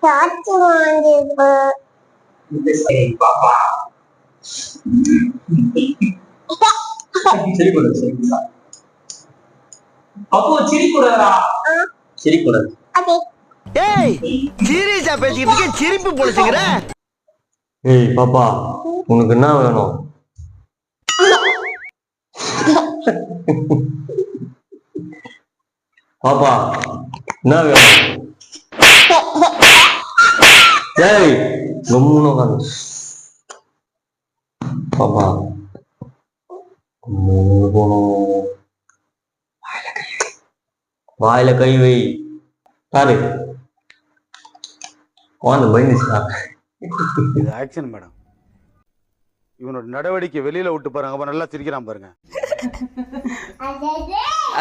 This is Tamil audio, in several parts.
காற்று வாங்கிப்பு பாப்பா சிரிக்கூடாது அப்போ சிரிக்கூடாதா சிரிக்கூடாது ஏய் சீரியஸா பேசிக்கிட்டு இருக்க சிரிப்பு பொழிச்சுக்கிற. ஏய் பாப்பா உனக்கு என்ன வேணும்? பாப்பா என்ன வேணும்? ஏய் கம்முன்னு உட்காந்து பாப்பா போகணும். வாயில கை வை பாரு குழந்தை பயந்துச்சா? இது ஆக்ஷன் மேடம். இவனோட நடவடிக்கை வெளியில விட்டு பாருங்க, அப்ப நல்லா சிரிக்கிறான் பாருங்க.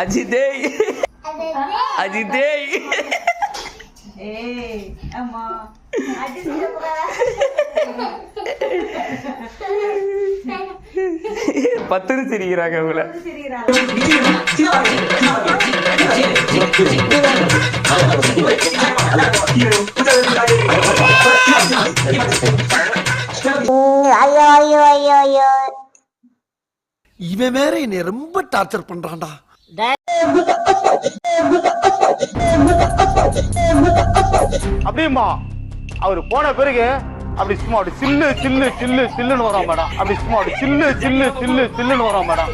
அஜிதே அஜிதே ஏய் அம்மா பத்துன்னு சிரிக்கிறாங்க உங்களை. ஐயோ ஐயோ ஐயோ ஐயோ இவன் வேற என்னை ரொம்ப டார்ச்சர் பண்றான்டா. அப்படியுமா அவரு போன பிறகு அப்படி சும்மா அப்படி சில்லு சில்லு சில்லு சில்லுன்னு வரோம் மேடம். அப்படி சும்மா அப்படி சில்லு சில்லு சில்லு சில்லுன்னு வரோம் மேடம்.